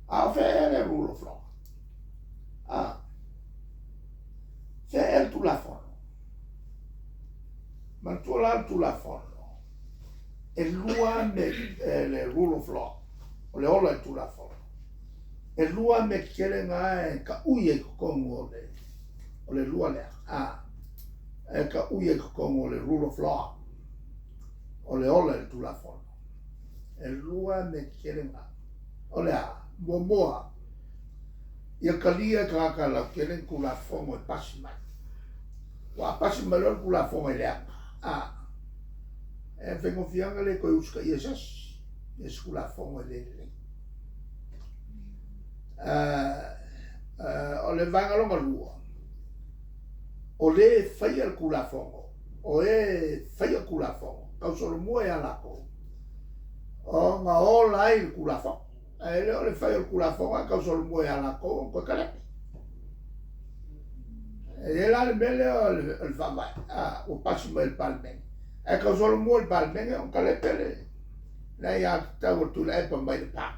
A fe le rule of law. Se el tu la fono. Ma tu la fono. E lua me le rule of law. O le ola tu la fono. E lua me kele nga ka uye kongo le. O le lua le. E ka uye kongo le rule of law. O le ola tu la fono. E lua me kele nga. O le moa. Ia kalia ka la kele kula fongo e pasi mai. Wa pasi mai lo kula fongo e lea. E vengo fianga le ko uska iesas. Es kula fongo e le. O le vanga longa lua. O le fai al kula fongo. O e fai al kula fongo. Kau solo mua e alako. O nga ola il kula fongo. E le fai al kula fongo. Kau solo mua e alako. Ko kalepi. E la le mele o le famai. O pasi mai il palmeng. E kau solo mua il palmeng. O kalepi le. Nei a tau tu le epa mai le pa.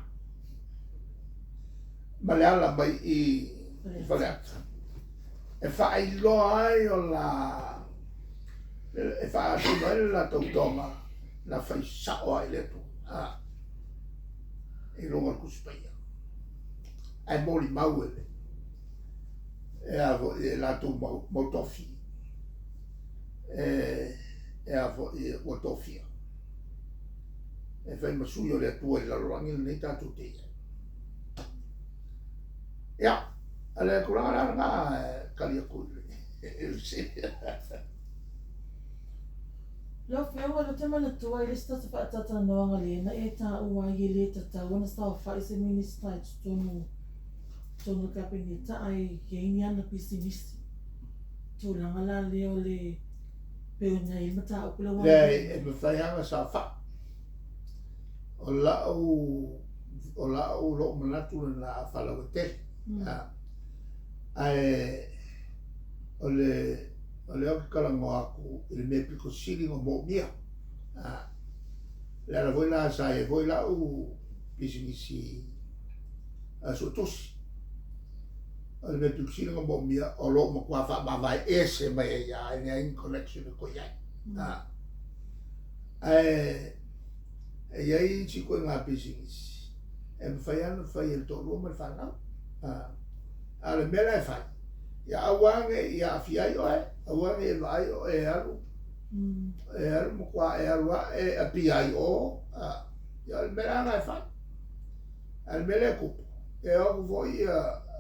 Ma le ala mai i faleata. E fai loa ai o la. E fai atu mai la tautonga. La fai sao ai le tu. E longa kuspaia. Ai moli mau ele. E la tu motofi. E avo i motofia. E fai masuio le tua e la loangi nei tatu te. Ia. Ale kuranga nga kalia kule. Lo feo lo tema na tua ile sta fa tata no ngale na eta ua ile tata wana sta fa ise minister tonu kabineta ai genia na pisinisi. Tu la leo le peona i mata o kula wana. Le e me fai anga sa fa. O la o lo manatu na fala wete. Ai ole o kalango aku il me piko sili ngo mo mia. La voi la sai voi la u pisinisi a sotos. Ole me piko sili ngo mo mia o lo mo kwa fa ma vai ese mai ya in connection ko ya. E aí ci ko nga pisinisi. E fai il to lo me fa na. Ale mele e fai. Ia awange ia afiai oe. Awange e vai o e aru. E aru mo kwa e arua e apiai o. Ia ale mele anga e fai. Ale mele e kupu. E oku voi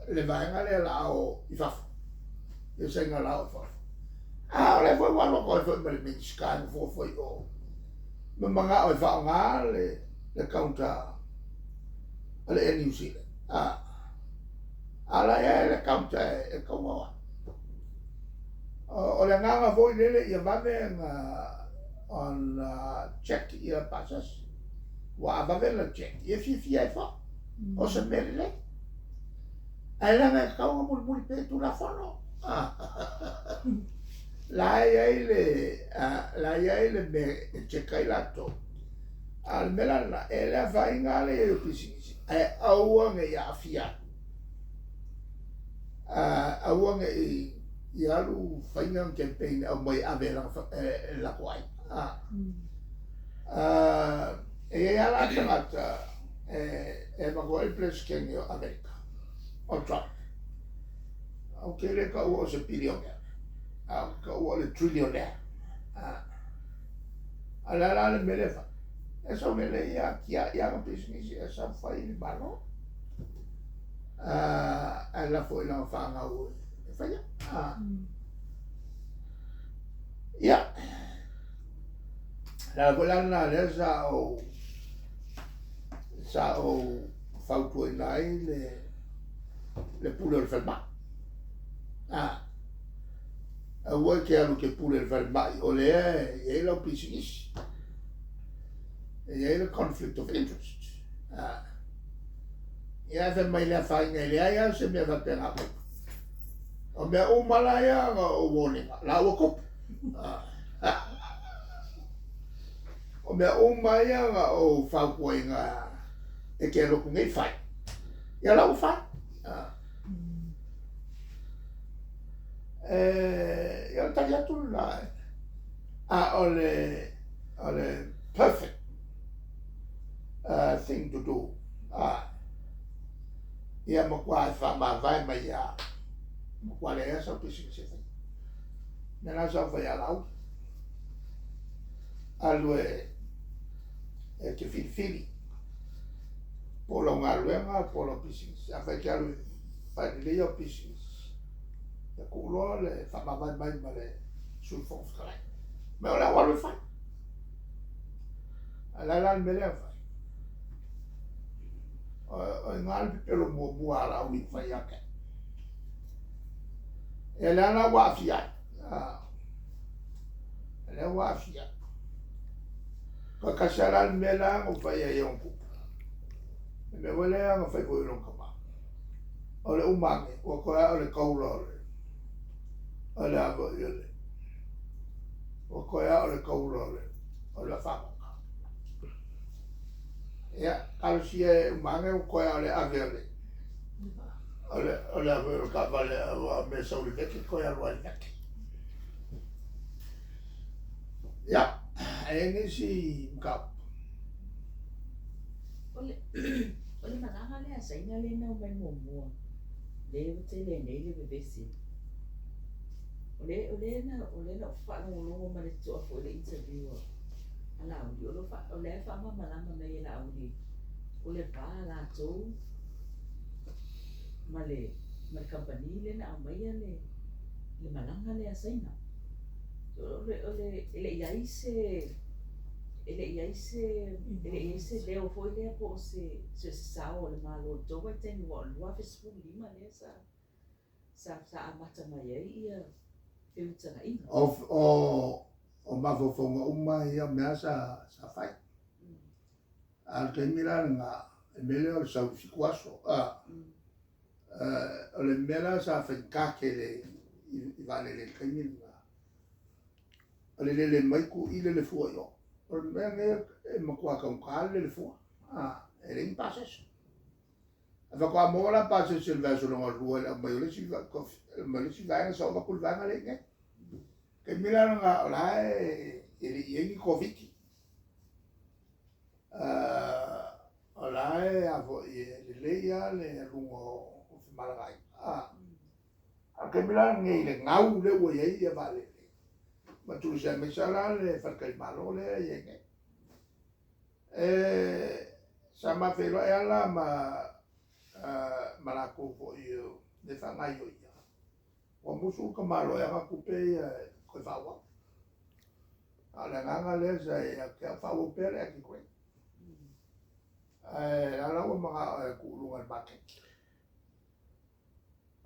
le vaenga le lao i fafu. E senga lao i fafu. Ole foi wano koi foi mele minskani foi o. Me manga o e fao ngā le kaunta. Ale e New Zealand. Ala e le kaunta e kaungawa. O le nganga voi lele ia vave on check ia pasas. Wa vave le check. Ia fifia e fa. O se mele le. Ai la me kaunga muli pe tu la fono. La ia le me checkai lato. Al melana e le vainga le e pisisi. Ai aua nge ia afia. Awanga i alu whainga campaign au mai ave la kwai. E ala tangata e mako e ples kengi o Amerika. O Trump. Au kere ka ua o se bilionaire. Au ka ua le trillionaire. Ala le melefa. E so mele ia kia ia ka business e sa whai ni bano. Alla foi la fanga o falla ya la volana le sa o fauto e lai le pule il ferma a vuoi che hanno che pule il ferma o le e la business e il conflict of interest ia fe mai le fainga le ai se me va pena po. O me o malaya o woninga la o kop. O me o maya o fa koinga e ke lo ku ngai fai. ia lau fai ia tali atu la ole perfect thing to do ia makua fa ma vai mai ia makua le sa pisi se fai na la sa fa ia lau alue te filifili polo ngaluenga polo pising a fai kalu fai le o pising ya kulo le fa ma vai mai ma le sul fon fai me ola walu fai ala la me le fai o ngal pelo mo buara wi fai ake ela na wa fia ela wa fia ka kasara me la o fai e onku me wele nga fai ko ilong kama ole umange o ko ole kaulo ole avo ile o ko ole kaulo ole fa ya al si e umange o ko ole avele ole avo ka vale o me so le ke ko ya lo ya ene si ka ole manaha le asaina le na mai mua le o te le nei le bebesi ole na fa no lo ma le to fo le interview ala ole fa ma malama mai la ole pa la to ma le company le na mai le malanga le asaina ole ele iaise leo foi lea po se sao le malo toa teni wa lua Facebook lima lea sa amata mai ai ia whiutanga o mafofonga uma ia mea sa fai al ke mira nga mele o sa sikuaso o le mela sa whaikake le i vale le kaimi o le mai ku i le fua yo o mea nge makua kaukale le fua e le impasses a whakua mora passes il verso longa rua le mai le si vai sa o kul vanga le nge ke mira nga o la e le yengi koviki o la e avo le leia le lungo o malagai a ke mira nge le ngau le o ye ia vale ma tu se me sala le farkai malo le yenge sama felo ela ma la ko fo io de fanga io ia o musu ka malo ya ka kupe ko fawa ala nganga le sa ya ka fawo pere ki ko ala o ma ku lunga market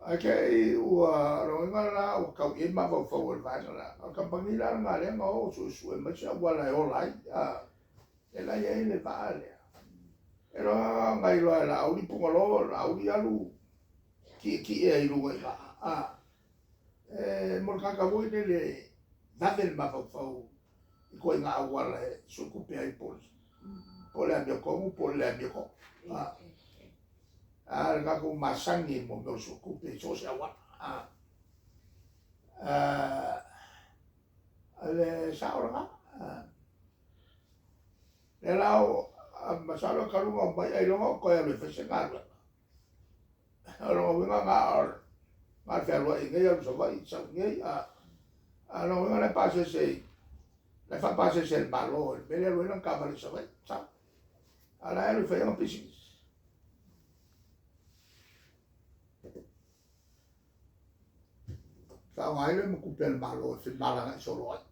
okay lo ngala o ka i ma fo fo va la ka pangila ngale ngo su ma cha wala o lai ela ye le vale ero ngai lo la au li pungolo la au li alu ki e lu ngai mo ka voi le va del ma fo ko nga wala su ku pe ai pol le mio ko pol le mio ko nga ko masangi mo no su ku pe so se wa le saura le lao masalo kalunga mai ai longa ko ya me fese ngala alo nga fe lo e ngai so vai sa ngai alo nga le pase se le fa pase se il malo il bene lo non cava le so vai sa ala e lo fe un pisi sa ngai le mo kupel malo se malanga solo ai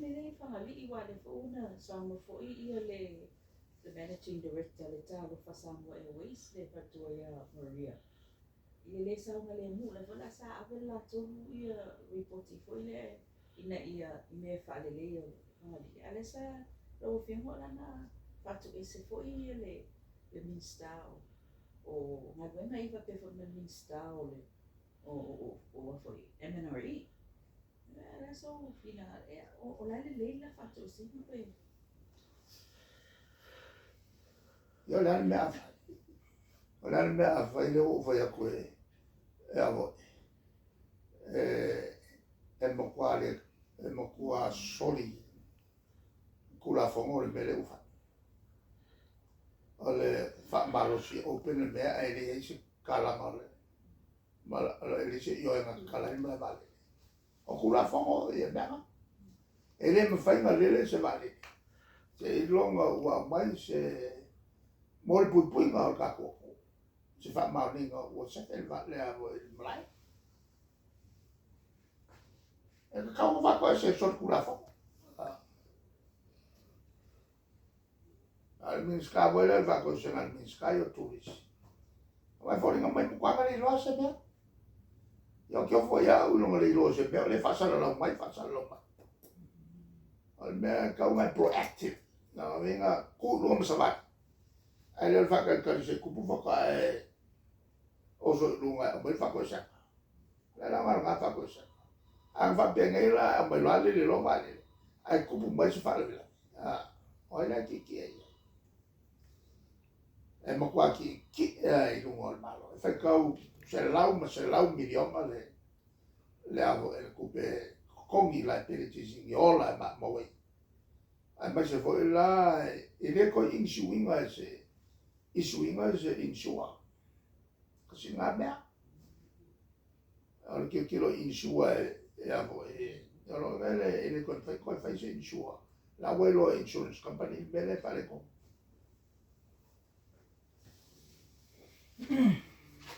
Mele whangali'i wa le whauna Samoa fo'i ia le Managing Director le tālo wha Samoa Airways le patua ia Maria. Ia le saunga le mu le whala sa awela tonu ia reporti fo'i le ina i mea whaalele ia whangali'i. Ale sa rau whenua lana patu ese fo'i ia le minstao o ngai wenga iwa pe fo'i minstao le o fo'i MNRE. Era so fina o la le fatto sempre io la me Ona le mea fai le o fai a koe e avo. E mo kua soli kula fongo le mele ufa. O le whaamalosi open le mea e le eisi kalama le. Ma le se io e ngā kalai mea vale. O kula fongo e mea. E le mawhainga lele se vale. Se ilonga ua mai se mori pui pui ngā o kako. Se whaamalinga ua sete le vale a vo il mrai. E ka kau wako e se sot kula fongo. Al minska wele wako se ngal minska yo turis. Vai fori ngā mai mukwanga ni loa se mea. Yo kio fo ya ulonga le loa se mea. Le whasara lau mai, whasara lau mai. Al mea kau ngai proactive. Nā winga kūrua masawai. Ai leo whakakari se kupu whaka e oso lunga e mai whako se. Le la ngā whako se. Ang whapea ngai la e mai loa le lo mai le. Ai kupu mai se whalawila. Oi la ki e ia. E makua ki i lunga o le malo. E whaikau se lau milionga le avo e le kupe kongi la e peretisi i ola e maa mawai. Ai mai se fo i la e le ko insuinga e se insua. Kasi ngā mea. Alo kilo insua e avo e alo vele e le ko fai se insua. La welo insurance company bele fare ko.